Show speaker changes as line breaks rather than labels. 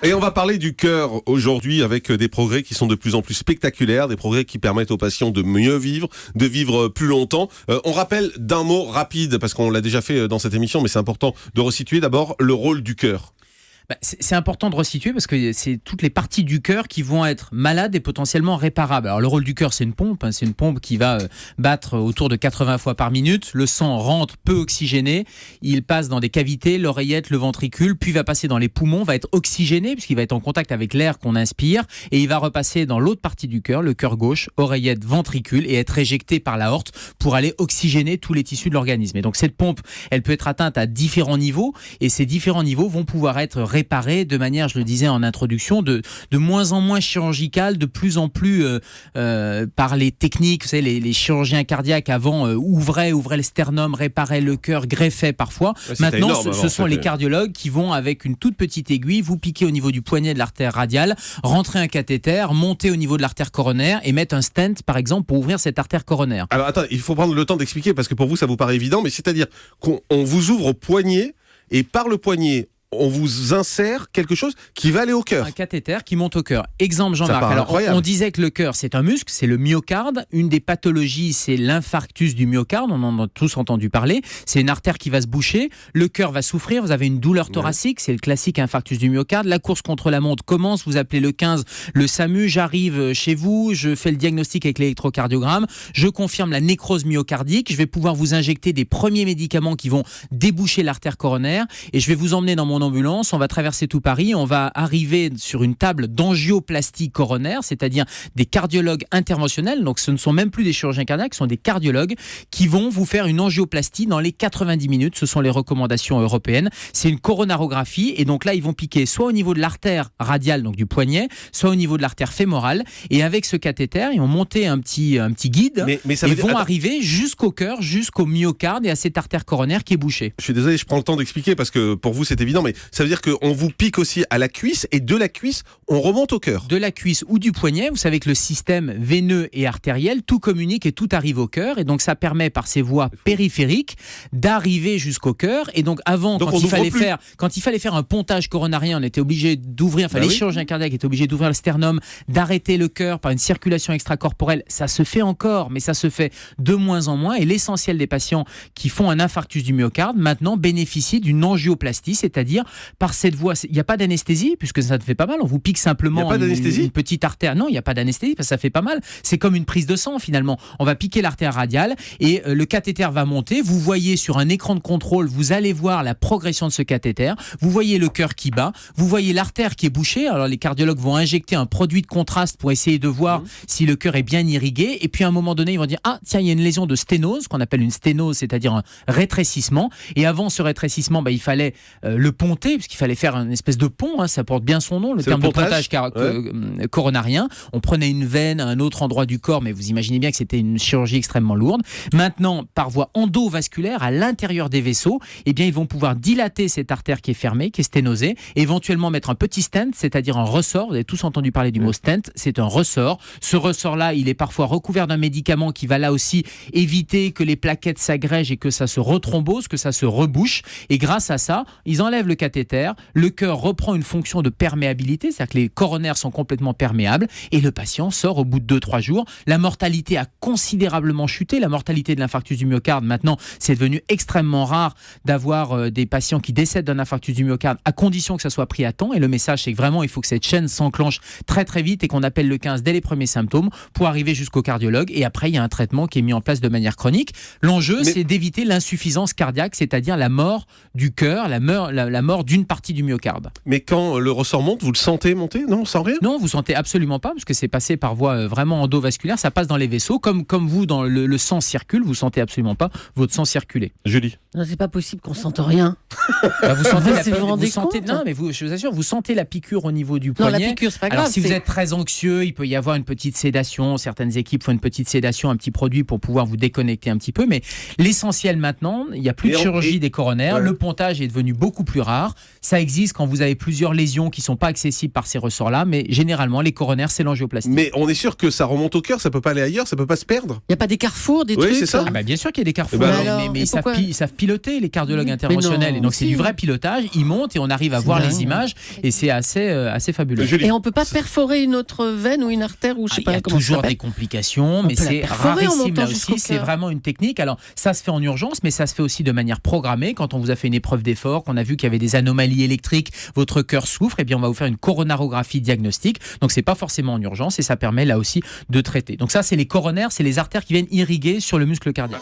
Et on va parler du cœur aujourd'hui avec des progrès qui sont de plus en plus spectaculaires, des progrès qui permettent aux patients de mieux vivre, de vivre plus longtemps. On rappelle d'un mot rapide, parce qu'on l'a déjà fait dans cette émission, mais c'est important de resituer d'abord le rôle du cœur.
C'est important de resituer parce que c'est toutes les parties du cœur qui vont être malades et potentiellement réparables. Alors le rôle du cœur, c'est une pompe, c'est une pompe qui va battre autour de 80 fois par minute. Le sang rentre peu oxygéné, il passe dans des cavités, l'oreillette, le ventricule, puis va passer dans les poumons, va être oxygéné puisqu'il va être en contact avec l'air qu'on inspire et il va repasser dans l'autre partie du cœur, le cœur gauche, oreillette, ventricule et être éjecté par l'aorte pour aller oxygéner tous les tissus de l'organisme. Et donc cette pompe, elle peut être atteinte à différents niveaux et ces différents niveaux vont pouvoir être réparé de manière, je le disais en introduction, de moins en moins chirurgicale, de plus en plus par les techniques. Vous savez, les chirurgiens cardiaques avant ouvraient le sternum, réparaient le cœur, greffaient parfois. Maintenant, ce sont les cardiologues qui vont avec une toute petite aiguille vous piquer au niveau du poignet de l'artère radiale, rentrer un cathéter, monter au niveau de l'artère coronaire et mettre un stent par exemple pour ouvrir cette artère coronaire.
Alors attends, il faut prendre le temps d'expliquer parce que pour vous ça vous paraît évident, mais c'est-à-dire qu'on vous ouvre au poignet et par le poignet on vous insère quelque chose qui va aller au cœur.
Un cathéter qui monte au cœur. Exemple Jean-Marc. Alors on disait que le cœur c'est un muscle, c'est le myocarde. Une des pathologies c'est l'infarctus du myocarde, on en a tous entendu parler. C'est une artère qui va se boucher, le cœur va souffrir, vous avez une douleur thoracique, c'est le classique infarctus du myocarde. La course contre la montre commence, vous appelez le 15, le SAMU, j'arrive chez vous, je fais le diagnostic avec l'électrocardiogramme, je confirme la nécrose myocardique, je vais pouvoir vous injecter des premiers médicaments qui vont déboucher l'artère coronaire et je vais vous emmener dans mon ambulance, on va traverser tout Paris, on va arriver sur une table d'angioplastie coronaire, c'est-à-dire des cardiologues interventionnels, donc ce ne sont même plus des chirurgiens cardiaques, ce sont des cardiologues qui vont vous faire une angioplastie dans les 90 minutes, ce sont les recommandations européennes, c'est une coronarographie et donc là ils vont piquer soit au niveau de l'artère radiale, donc du poignet, soit au niveau de l'artère fémorale et avec ce cathéter, ils vont monter un petit guide et vont arriver jusqu'au cœur, jusqu'au myocarde et à cette artère coronaire qui est bouchée.
Je suis désolé, je prends le temps d'expliquer parce que pour vous c'est évident, mais ça veut dire qu'on vous pique aussi à la cuisse et de la cuisse, on remonte au cœur.
De la cuisse ou du poignet, vous savez que le système veineux et artériel, tout communique et tout arrive au cœur. Et donc ça permet par ces voies périphériques d'arriver jusqu'au cœur. Et donc avant, quand il fallait faire un pontage coronarien, on était obligé d'ouvrir, les chirurgiens cardiaques étaient obligés d'ouvrir le sternum, d'arrêter le cœur par une circulation extracorporelle. Ça se fait encore, mais ça se fait de moins en moins. Et l'essentiel des patients qui font un infarctus du myocarde, maintenant bénéficient d'une angioplastie, c'est-à-dire par cette voie, il n'y a pas d'anesthésie puisque ça te fait pas mal, on vous pique simplement une petite artère. Non, il n'y a pas d'anesthésie parce que ça fait pas mal. C'est comme une prise de sang finalement. On va piquer l'artère radiale et le cathéter va monter. Vous voyez sur un écran de contrôle, vous allez voir la progression de ce cathéter. Vous voyez le cœur qui bat. Vous voyez l'artère qui est bouchée. Alors les cardiologues vont injecter un produit de contraste pour essayer de voir si le cœur est bien irrigué. Et puis à un moment donné, ils vont dire tiens, il y a une lésion de sténose qu'on appelle une sténose, c'est-à-dire un rétrécissement. Et avant ce rétrécissement, il fallait le ponter puisqu'il fallait faire une espèce de pont, ça porte bien son nom, le terme de pontage coronarien. On prenait une veine à un autre endroit du corps, mais vous imaginez bien que c'était une chirurgie extrêmement lourde. Maintenant, par voie endovasculaire, à l'intérieur des vaisseaux, ils vont pouvoir dilater cette artère qui est fermée, qui est sténosée, éventuellement mettre un petit stent, c'est-à-dire un ressort. Vous avez tous entendu parler du mot stent, c'est un ressort. Ce ressort-là, il est parfois recouvert d'un médicament qui va là aussi éviter que les plaquettes s'agrègent et que ça se rethrombose, que ça se rebouche. Et grâce à ça, ils enlèvent le cathéter, le cœur reprend une fonction de perméabilité, c'est-à-dire que les coronaires sont complètement perméables et le patient sort au bout de 2-3 jours. La mortalité a considérablement chuté. La mortalité de l'infarctus du myocarde, maintenant, c'est devenu extrêmement rare d'avoir des patients qui décèdent d'un infarctus du myocarde à condition que ça soit pris à temps. Et le message, c'est que vraiment, il faut que cette chaîne s'enclenche très très vite et qu'on appelle le 15 dès les premiers symptômes pour arriver jusqu'au cardiologue. Et après, il y a un traitement qui est mis en place de manière chronique. L'enjeu, c'est d'éviter l'insuffisance cardiaque, c'est-à-dire la mort du cœur, la mort d'une partie du myocarde.
Mais quand le ressort monte, vous le sentez monter? Non, on sent rien?
Non, vous sentez absolument pas, parce que c'est passé par voie vraiment endovasculaire, ça passe dans les vaisseaux, comme vous, dans le sang circule, vous sentez absolument pas votre sang circuler.
Julie?
Non, c'est pas possible qu'on sente rien.
Vous sentez
non,
mais je vous assure, vous sentez la piqûre au niveau du poignet.
Non, la piqûre, c'est pas grave.
Alors si vous êtes très anxieux, il peut y avoir une petite sédation, certaines équipes font une petite sédation, un petit produit pour pouvoir vous déconnecter un petit peu, mais l'essentiel maintenant, il n'y a plus de chirurgie des coronaires, le pontage est devenu beaucoup plus rare. rare. Ça existe quand vous avez plusieurs lésions qui ne sont pas accessibles par ces ressorts-là, mais généralement, les coronaires, c'est l'angioplastie.
Mais on est sûr que ça remonte au cœur, ça peut pas aller ailleurs, ça peut pas se perdre.
Il n'y a pas des carrefours, des trucs
c'est ça.
Bien sûr qu'il y a des carrefours, mais
et
ils savent piloter, les cardiologues interventionnels. Et donc, c'est du vrai pilotage. Ils montent et on arrive à voir les images. Et c'est assez fabuleux.
Et on ne peut pas perforer une autre veine ou une artère ou je sais pas comment ça s'appelle.
Il y a toujours des complications, mais c'est rarissime là aussi. C'est vraiment une technique. Alors, ça se fait en urgence, mais ça se fait aussi de manière programmée. Quand on vous a fait une épreuve d'effort, qu'on a vu qu'il y avait des anomalies électriques, votre cœur souffre, et bien on va vous faire une coronarographie diagnostique. Donc, c'est pas forcément en urgence et ça permet là aussi de traiter. Donc ça, c'est les coronaires, c'est les artères qui viennent irriguer sur le muscle cardiaque.